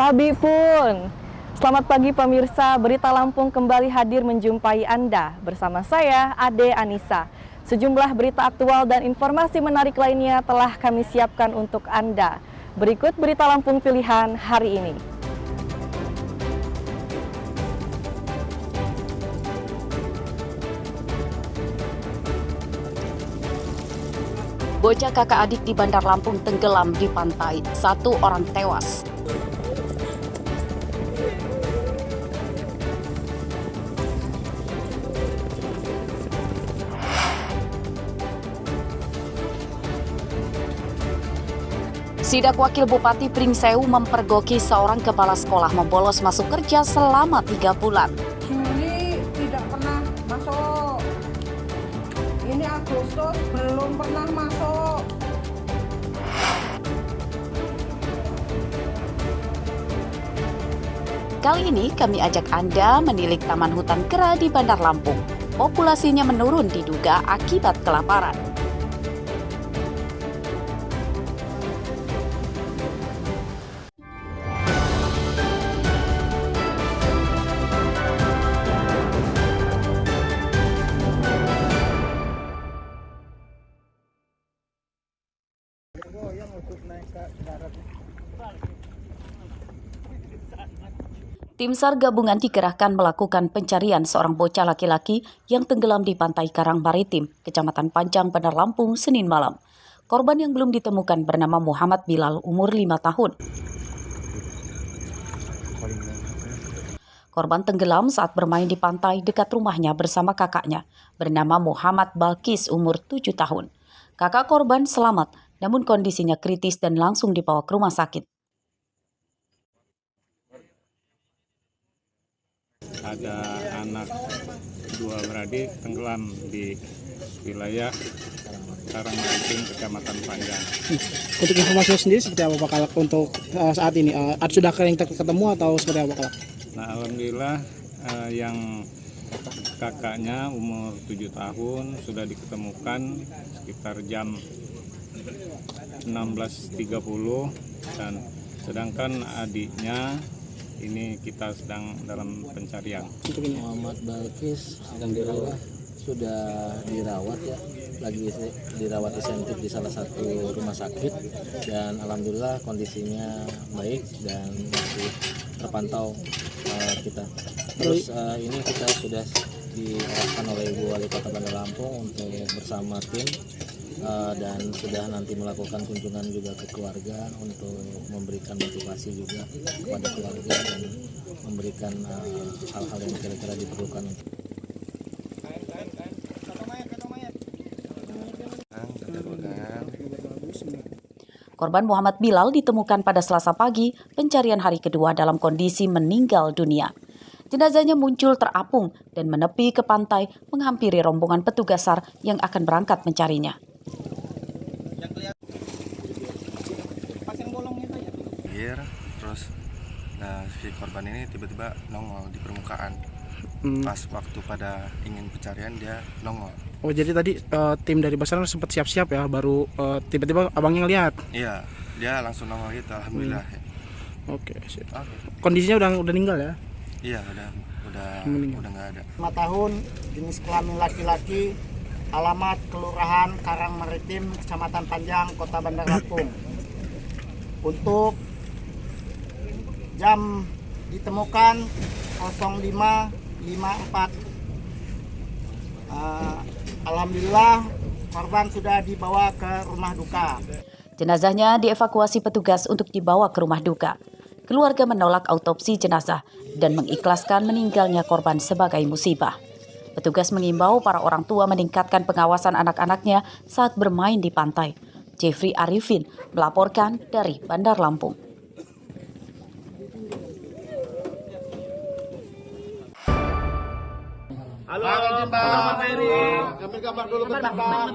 Abi pun. Selamat pagi pemirsa, Berita Lampung kembali hadir menjumpai Anda. Bersama saya, Ade Anissa. Sejumlah berita aktual dan informasi menarik lainnya telah kami siapkan untuk Anda. Berikut Berita Lampung pilihan hari ini. Bocah kakak adik di Bandar Lampung tenggelam di pantai, 1 orang tewas. Sidak Wakil Bupati Pringsewu mempergoki seorang kepala sekolah membolos masuk kerja selama 3 bulan. Juli tidak pernah masuk. Ini Agustus belum pernah masuk. Kali ini kami ajak Anda menilik Taman Hutan Kera di Bandar Lampung. Populasinya menurun diduga akibat kelaparan. Tim SAR gabungan dikerahkan melakukan pencarian seorang bocah laki-laki yang tenggelam di pantai Karang Maritim, Kecamatan Panjang, Bandar Lampung, Senin malam. Korban yang belum ditemukan bernama Muhammad Bilal, umur 5 tahun. Korban tenggelam saat bermain di pantai dekat rumahnya bersama kakaknya, bernama Muhammad Balkis, umur 7 tahun. Kakak korban selamat, namun kondisinya kritis dan langsung dibawa ke rumah sakit. Ada anak 2 beradik tenggelam di wilayah Karang Maritim, Kecamatan Panjang. Untuk informasi sendiri seperti apa Pak Kalak untuk saat ini? Sudah yang ketemu atau seperti apa Kalak? Nah, alhamdulillah yang kakaknya umur 7 tahun sudah diketemukan sekitar jam 16.30 dan sedangkan adiknya ini kita sedang dalam pencarian. Muhammad Balkis alhamdulillah sudah dirawat ya, lagi dirawat intensif di salah satu rumah sakit dan alhamdulillah kondisinya baik dan masih terpantau kita. Terus ini kita sudah diarahkan oleh Ibu Wali Kota Bandar Lampung untuk bersama tim dan sudah nanti melakukan kunjungan juga ke keluarga untuk memberikan motivasi juga kepada keluarga dan memberikan hal-hal yang kira-kira diperlukan. Korban Muhammad Bilal ditemukan pada Selasa pagi, pencarian hari kedua dalam kondisi meninggal dunia. Jenazahnya muncul terapung dan menepi ke pantai menghampiri rombongan petugas SAR yang akan berangkat mencarinya. Terus si korban ini tiba-tiba nongol di permukaan. Pas waktu pada ingin pencarian dia nongol. Oh jadi tadi tim dari Basarnas sempat siap-siap ya, baru tiba-tiba abangnya ngelihat. Iya, dia langsung nongol gitu, alhamdulillah. Oke, siap. Kondisinya udah meninggal ya? Iya, udah nggak ada. 5 tahun, jenis kelamin laki-laki, alamat Kelurahan Karang Maritim, Kecamatan Panjang, Kota Bandar Lampung. Untuk jam ditemukan 05.54. Alhamdulillah korban sudah dibawa ke rumah duka. Jenazahnya dievakuasi petugas untuk dibawa ke rumah duka. Keluarga menolak autopsi jenazah dan mengikhlaskan meninggalnya korban sebagai musibah. Petugas mengimbau para orang tua meningkatkan pengawasan anak-anaknya saat bermain di pantai. Jeffrey Arifin melaporkan dari Bandar Lampung. Halo, Pak Ferry. Gambar dulu bentar, Pak.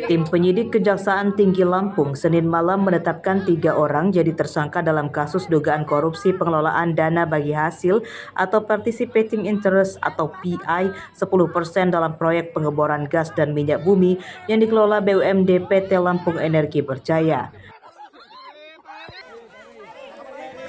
Tim penyidik Kejaksaan Tinggi Lampung Senin malam menetapkan 3 orang jadi tersangka dalam kasus dugaan korupsi pengelolaan dana bagi hasil atau participating interest atau PI 10% dalam proyek pengeboran gas dan minyak bumi yang dikelola BUMD PT Lampung Energi Berjaya.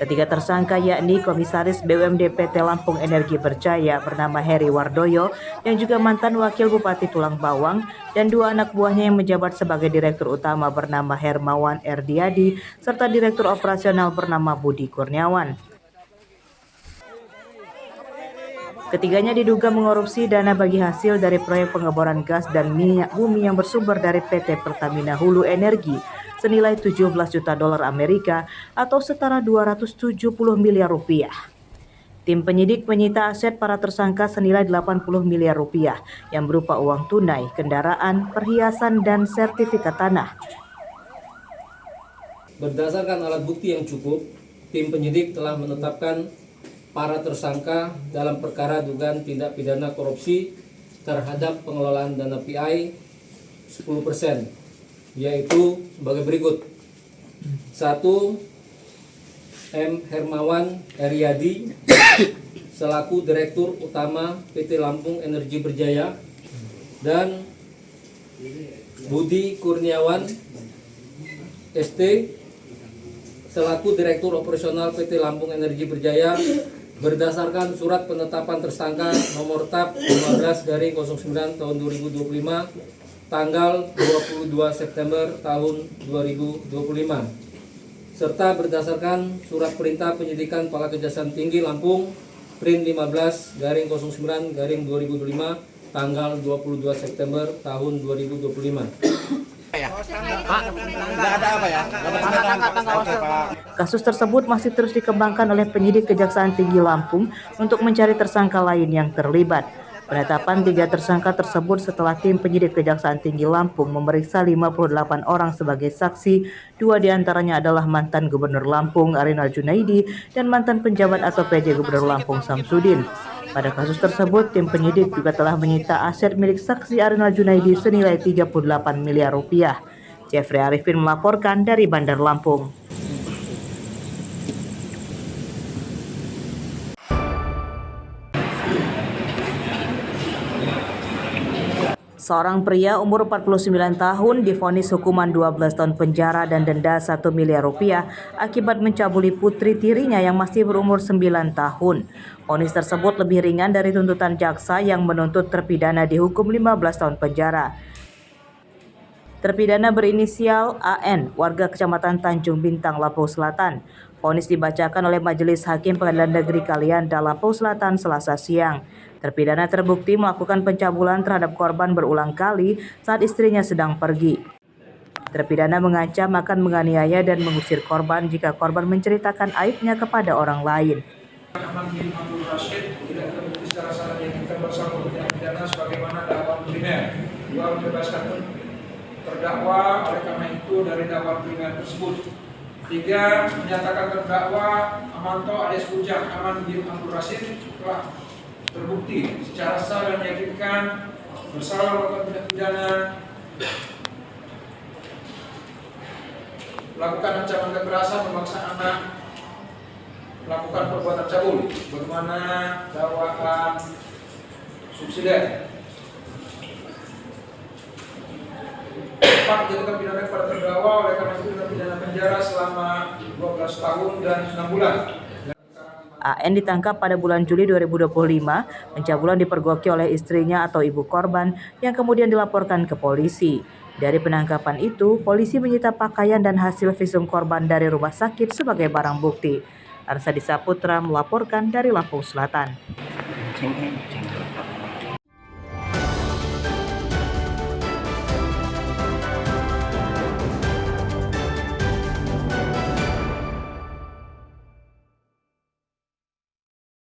Ketiga tersangka yakni Komisaris BUMD PT Lampung Energi Berjaya bernama Heri Wardoyo yang juga mantan Wakil Bupati Tulang Bawang dan dua anak buahnya yang menjabat sebagai Direktur Utama bernama Hermawan Erdiadi serta Direktur Operasional bernama Budi Kurniawan. Ketiganya diduga mengorupsi dana bagi hasil dari proyek pengeboran gas dan minyak bumi yang bersumber dari PT Pertamina Hulu Energi senilai 17 juta dolar Amerika atau setara 270 miliar rupiah. Tim penyidik menyita aset para tersangka senilai 80 miliar rupiah yang berupa uang tunai, kendaraan, perhiasan, dan sertifikat tanah. Berdasarkan alat bukti yang cukup, tim penyidik telah menetapkan para tersangka dalam perkara dugaan tindak pidana korupsi terhadap pengelolaan dana PI 10%, yaitu sebagai berikut. 1. M. Hermawan Eriadi selaku Direktur Utama PT Lampung Energi Berjaya dan Budi Kurniawan ST selaku Direktur Operasional PT Lampung Energi Berjaya berdasarkan surat penetapan tersangka nomor TAP 15/09 tahun 2025 tanggal 22 September tahun 2025 serta berdasarkan surat perintah penyidikan Kepala Kejaksaan Tinggi Lampung Prin 15/09/2025 tanggal 22 September tahun 2025. Kasus tersebut masih terus dikembangkan oleh penyidik Kejaksaan Tinggi Lampung untuk mencari tersangka lain yang terlibat. Penetapan 3 tersangka tersebut setelah tim penyidik Kejaksaan Tinggi Lampung memeriksa 58 orang sebagai saksi, 2 diantaranya adalah mantan Gubernur Lampung Arinal Junaidi dan mantan penjabat atau PJ Gubernur Lampung Samsudin. Pada kasus tersebut, tim penyidik juga telah menyita aset milik saksi Arinal Junaidi senilai 38 miliar rupiah. Jeffrey Arifin melaporkan dari Bandar Lampung. Seorang pria umur 49 tahun divonis hukuman 12 tahun penjara dan denda 1 miliar rupiah akibat mencabuli putri tirinya yang masih berumur 9 tahun. Vonis tersebut lebih ringan dari tuntutan jaksa yang menuntut terpidana dihukum 15 tahun penjara. Terpidana berinisial AN, warga Kecamatan Tanjung Bintang, Lampung Selatan. Vonis dibacakan oleh Majelis Hakim Pengadilan Negeri Kalianda, Lampung Selatan, Selasa siang. Terpidana terbukti melakukan pencabulan terhadap korban berulang kali saat istrinya sedang pergi. Terpidana mengancam akan menganiaya dan mengusir korban jika korban menceritakan aibnya kepada orang lain. Aman bin Abdul Rashid tidak terbukti secara sah yang kita bersangkutan tindak pidana sebagaimana dakwaan primer. 2. Membebaskan terdakwa oleh karena itu dari dakwaan primer tersebut. 3. Menyatakan terdakwa Amanto alias Ujang Aman bin Abdul Rashid telah terbukti secara sah dan meyakinkan bersalah melakukan tindak pidana melakukan ancaman kekerasan, memaksa anak melakukan perbuatan cabul bagaimana dakwaan subsidiar. 4. Jatuhkan pidana kepada terdakwa oleh karena itu dengan pidana penjara selama 12 tahun dan 6 bulan. AN ditangkap pada bulan Juli 2025. Pencabulan dipergoki oleh istrinya atau ibu korban yang kemudian dilaporkan ke polisi. Dari penangkapan itu, polisi menyita pakaian dan hasil visum korban dari rumah sakit sebagai barang bukti. Arsadi Saputra melaporkan dari Lampung Selatan.